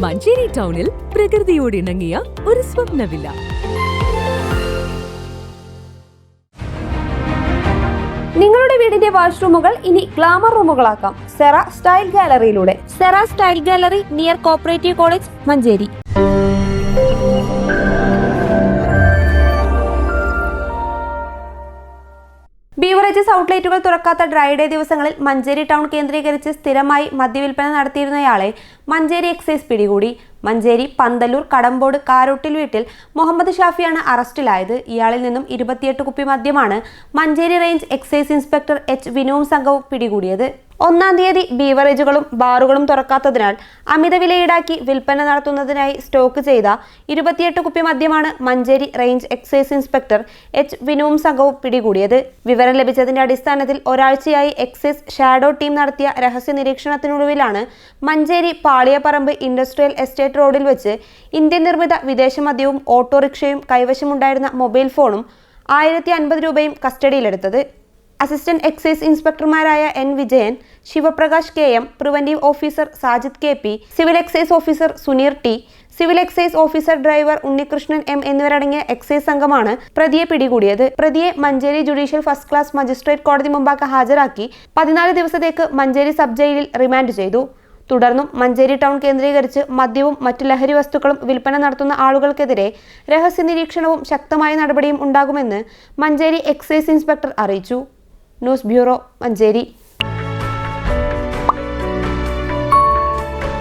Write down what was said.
മഞ്ചേരി ടൗണിൽ പ്രകൃതിയോട് ഇണങ്ങിയ ഒരു സ്വപ്ന വില്ല. നിങ്ങളുടെ വീടിന്റെ വാഷ്റൂമുകൾ ഇനി ഗ്ലാമർ റൂമുകളാക്കാം സെറ സ്റ്റൈൽ ഗാലറിയിലൂടെ. Sera style gallery near cooperative college, Manjeri. Beverages ഔട്ട്ലെറ്റുകൾ തുറക്കാത്ത ഡ്രൈഡേ ദിവസങ്ങളിൽ മഞ്ചേരി ടൗൺ കേന്ദ്രീകരിച്ച് സ്ഥിരമായി മദ്യവിൽപ്പന നടത്തിയിരുന്നയാളെ മഞ്ചേരി എക്സൈസ് പിടികൂടി. മഞ്ചേരി പന്തല്ലൂർ കടമ്പോട് കാരോട്ടിൽ വീട്ടിൽ മുഹമ്മദ് ഷാഫിയാണ് അറസ്റ്റിലായത്. ഇയാളിൽ നിന്നും 28 കുപ്പി മദ്യമാണ് Manjeri range excise inspector H വിനുവും സംഘവും പിടികൂടിയത്. 1-ാം തീയതി ബീവറേജുകളും ബാറുകളും തുറക്കാത്തതിനാൽ അമിത വില ഈടാക്കി വിൽപ്പന നടത്തുന്നതിനായി സ്റ്റോക്ക് ചെയ്ത 28 കുപ്പി മദ്യമാണ് Manjeri range excise inspector H വിനുവും സംഘവും പിടികൂടിയത്. വിവരം ലഭിച്ചതിന്റെ അടിസ്ഥാനത്തിൽ ഒരാഴ്ചയായി എക്സൈസ് ഷാഡോ ടീം നടത്തിയ രഹസ്യ നിരീക്ഷണത്തിനൊടുവിലാണ് മഞ്ചേരി പാളിയപ്പറമ്പ് ഇൻഡസ്ട്രിയൽ എസ്റ്റേറ്റ് റോഡിൽ വെച്ച് ഇന്ത്യൻ നിർമ്മിത വിദേശ മദ്യവും ഓട്ടോറിക്ഷയും കൈവശമുണ്ടായിരുന്ന മൊബൈൽ ഫോണും 1050 രൂപയും കസ്റ്റഡിയിലെടുത്തത്. അസിസ്റ്റന്റ് എക്സൈസ് ഇൻസ്പെക്ടർമാരായ N Vijayan, Sivaprakash KM, preventive officer Sajid KP, civil excise officer Suneer T, civil excise officer driver Unnikrishnan M എന്നിവരടങ്ങിയ എക്സൈസ് സംഘമാണ് പ്രതിയെ പിടികൂടിയത്. പ്രതിയെ Manjeri judicial first class magistrate കോടതി മുമ്പാകെ ഹാജരാക്കി 14 ദിവസത്തേക്ക് മഞ്ചേരി സബ് ജയിലിൽ റിമാൻഡ് ചെയ്തു. തുടർന്നും മഞ്ചേരി ടൗൺ കേന്ദ്രീകരിച്ച് മദ്യവും മറ്റു ലഹരി വസ്തുക്കളും വിൽപ്പന നടത്തുന്ന ആളുകൾക്കെതിരെ രഹസ്യ നിരീക്ഷണവും ശക്തമായ നടപടിയും ഉണ്ടാകുമെന്ന് മഞ്ചേരി എക്സൈസ് ഇൻസ്പെക്ടർ അറിയിച്ചു. News bureau, Manjeri.